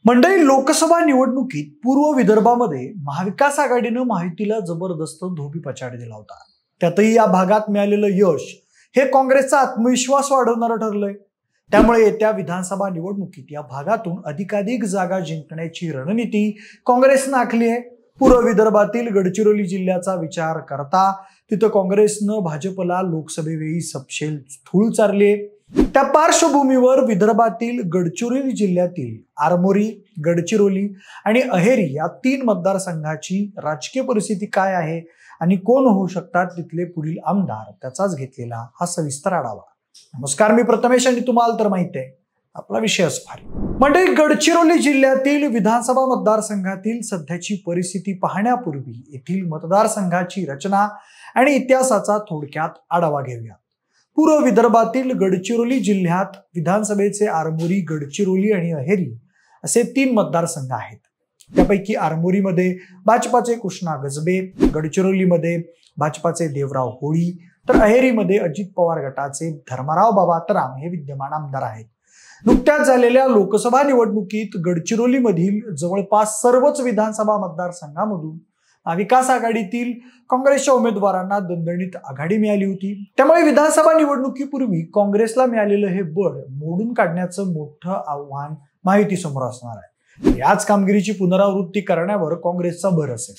मंडळी, लोकसभा निवडणुकीत पूर्व विदर्भामध्ये महाविकास आघाडीनं महायुतीला जबरदस्त धोबीपछाड दिला होता. त्यातही या भागात मिळालेलं यश हे काँग्रेसचा आत्मविश्वास वाढवणारं ठरलंय. त्यामुळे येत्या विधानसभा निवडणुकीत या भागातून अधिकाधिक जागा जिंकण्याची रणनीती काँग्रेसनं आखली आहे. पूर्व विदर्भातील गडचिरोली जिल्ह्याचा विचार करता तिथं काँग्रेसनं भाजपला लोकसभेवेळी सपशेल धूळ चारली. त्या पार्श्वभूमीवर विदर्भातील गडचिरोली जिल्ह्यातील आरमोरी, गडचिरोली आणि अहेरी या 3 मतदारसंघाची राजकीय परिस्थिती काय आहे आणि कोण होऊ शकतात तिथले पुढील आमदार, त्याचाच घेतलेला हा सविस्तर आढावा. नमस्कार, मी प्रथमेश आणि तुम्हाला तर माहिती आहे आपला विषय असणार. म्हणजे गडचिरोली जिल्ह्यातील विधानसभा मतदारसंघातील सध्याची परिस्थिती पाहण्यापूर्वी येथील मतदारसंघाची रचना आणि इतिहासाचा थोडक्यात आढावा घेऊया. पूर्व विदर्भातील गडचिरोली जिल्ह्यात विधानसभेचे आरमोरी, गडचिरोली आणि अहेरी असे 3 मतदारसंघ आहेत. त्यापैकी आरमोरीमध्ये भाजपाचे कृष्णा गजबे, गडचिरोलीमध्ये भाजपाचे देवराव होळी, तर अहेरीमध्ये अजित पवार गटाचे धर्माराव बाबा अत्राम हे विद्यमान आमदार आहेत. नुकत्याच झालेल्या लोकसभा निवडणुकीत गडचिरोलीमधील जवळपास सर्वच विधानसभा मतदारसंघामधून महाविकास आघाडीतील काँग्रेसच्या उमेदवारांना दणदणीत आघाडी मिळाली होती. त्यामुळे विधानसभा निवडणुकीपूर्वी काँग्रेसला मिळालेलं हे बळ मोडून काढण्याचं मोठं आव्हान महायुतीसमोर असणार आहे. याच कामगिरीची पुनरावृत्ती करण्यावर काँग्रेसचा भर असेल.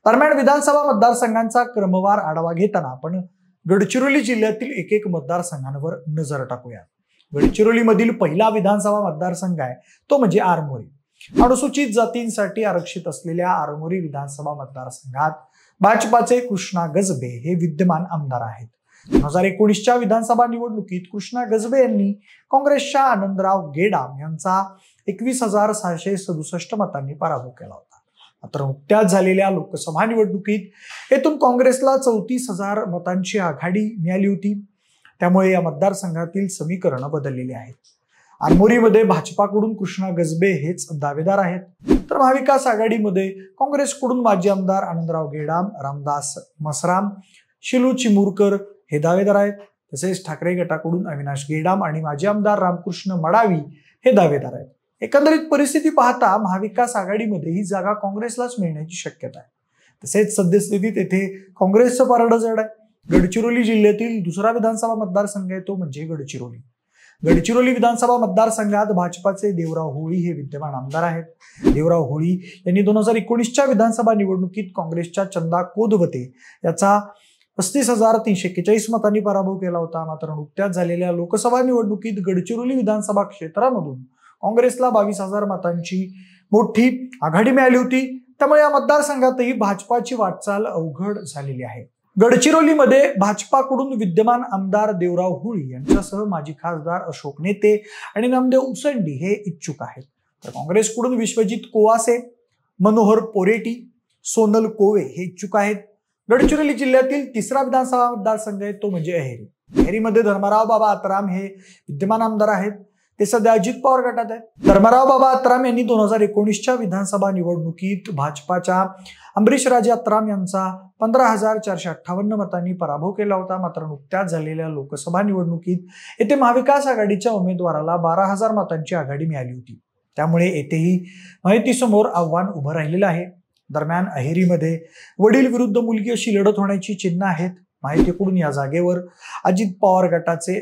दरम्यान विधानसभा मतदारसंघांचा क्रमवार आढावा घेताना आपण गडचिरोली जिल्ह्यातील एक मतदारसंघांवर नजर टाकूया. गडचिरोलीमधील पहिला विधानसभा मतदारसंघ आहे तो म्हणजे आरमोरी. अनुसूचित जातींसाठी आरक्षित असलेल्या आरमोरी विधानसभा मतदारसंघात भाजपाचे कृष्णा गजबे हे विद्यमान आमदार आहेत. 2019च्या विधानसभा निवडणुकीत कृष्णा गजबे यांनी काँग्रेसच्या आनंदराव गेडाम यांचा 21,667 मतांनी पराभव केला होता. मात्र नुकत्याच झालेल्या लोकसभा निवडणुकीत येथून काँग्रेसला 34,000 मतांची आघाडी मिळाली होती. त्यामुळे या मतदारसंघातील समीकरण बदललेली आहेत. आरमोरीमध्ये भाजपाकडून कृष्णा गजबे हेच दावेदार आहेत, तर महाविकास आघाडीमध्ये काँग्रेसकडून माजी आमदार आनंदराव गेडाम, रामदास मसराम, शिलू चिमुरकर हे दावेदार आहेत. तसेच ठाकरे गटाकडून अविनाश गेडाम आणि माजी आमदार रामकृष्ण मडावी हे दावेदार आहेत. एकंदरीत परिस्थिती पाहता महाविकास आघाडीमध्ये ही जागा काँग्रेसलाच मिळण्याची शक्यता आहे. तसेच सद्यस्थितीत येथे काँग्रेसचं पारडं जड आहे. गडचिरोली जिल्ह्यातील दुसरा विधानसभा मतदारसंघ आहे तो म्हणजे गडचिरोली. गडचिरोली विधानसभा मतदारसंघात भाजपाचे देवराव होळी हे विद्यमान आमदार आहेत. देवराव होळी यांनी 2019च्या विधानसभा निवडणुकीत काँग्रेसच्या चंदा कोदवते याचा 35,341 मतांनी पराभव केला होता. मात्र नुकत्याच झालेल्या लोकसभा निवडणुकीत गडचिरोली विधानसभा क्षेत्रामधून काँग्रेसला 22,000 मतांची मोठी आघाडी मिळाली होती. त्यामुळे या मतदारसंघातही भाजपाची वाटचाल अवघड झालेली आहे. गडचिरोलीमध्ये भाजपाकडून विद्यमान आमदार देवराव होळी यांच्यासह माजी खासदार अशोक नेते आणि नामदेव उसंडी हे इच्छुक आहेत. तर काँग्रेसकडून विश्वजित कोवासे, मनोहर पोरेटी, सोनल कोवे हे इच्छुक आहेत. गडचिरोली जिल्ह्यातील तिसरा विधानसभा मतदारसंघ आहे तो म्हणजे अहेरी. अहेरीमध्ये धर्माराव बाबा अत्राम हे विद्यमान आमदार आहेत. ते सध्या अजित पवार गटात आहेत. धर्माराव बाबा अत्राम यांनी 2019च्या विधानसभा निवडणुकीत भाजपाच्या अमरीशराजे अत्राम यांचा 15,458 मतांनी पराभव केला होता. मात्र नुकत्याच झालेल्या लोकसभा निवडणुकीत येथे महाविकास आघाडीच्या उमेदवाराला 12,000 मतांची आघाडी मिळाली होती. त्यामुळे येथेही महायुतीसमोर आव्हान उभं राहिलेलं आहे. दरम्यान अहेरीमध्ये वडील विरुद्ध मुलगी अशी लढत होण्याची चिन्ह आहेत. महायुतीकडून या जागेवर अजित पवार गटाचे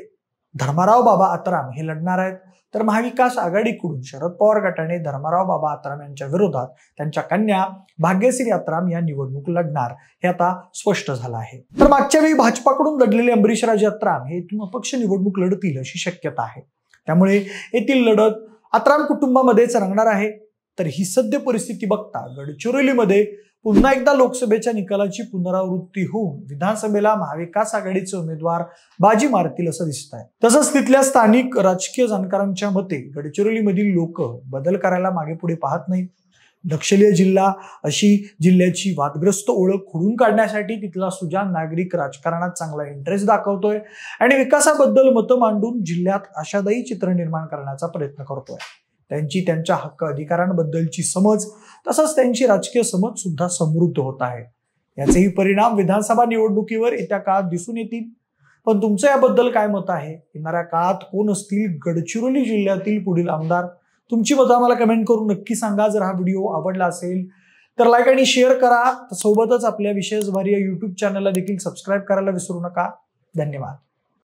धर्माराव बाबा अत्राम हे लढणार आहेत. तर महाविकास आघाडीकडून शरद पवार गटाने धर्माराव बाबा अत्राम यांच्या विरोधात त्यांच्या कन्या भाग्यश्री अत्राम या निवडणूक लढणार हे आता स्पष्ट झालं आहे. तर मागच्या वेळी भाजपाकडून लढलेले अमरीशराजे अत्राम हे इथून अपक्ष निवडणूक लढतील अशी शक्यता आहे. त्यामुळे येथील लढत अत्राम कुटुंबामध्येच रंगणार आहे. तर ही सद्य परिस्थिती बघता गडचिरोलीमध्ये पुन्हा एकदा लोकसभेच्या निकालाची पुनरावृत्ती होऊन विधानसभेला महाविकास आघाडीचे उमेदवार बाजी मारतील असं दिसत आहे. तसंच तिथल्या स्थानिक राजकीय जाणकारांच्या मते गडचिरोलीमधील लोक बदल करायला मागे पुढे पाहत नाहीत. नक्षलीय जिल्हा अशी जिल्ह्याची वादग्रस्त ओळख खोडून काढण्यासाठी तिथला सुजाण नागरिक राजकारणात चांगला इंटरेस्ट दाखवतोय आणि विकासाबद्दल मतं मांडून जिल्ह्यात आशादायी चित्र निर्माण करण्याचा प्रयत्न करतोय. त्यांची त्यांच्या हक्क अधिकारांबद्दलची समज तसंच त्यांची राजकीय समज सुद्धा समृद्ध होत आहे. याचेही परिणाम विधानसभा निवडणुकीवर येत्या काळात दिसून येतील. पण तुमचं याबद्दल काय मत आहे? येणाऱ्या काळात कोण असतील गडचिरोली जिल्ह्यातील पुढील आमदार? तुमची मतं आम्हाला कमेंट करून नक्की सांगा. जर हा व्हिडिओ आवडला असेल तर लाईक आणि शेअर करा. सोबतच आपल्या विशेष भारी या युट्यूब चॅनलला देखील सबस्क्राईब करायला विसरू नका. धन्यवाद.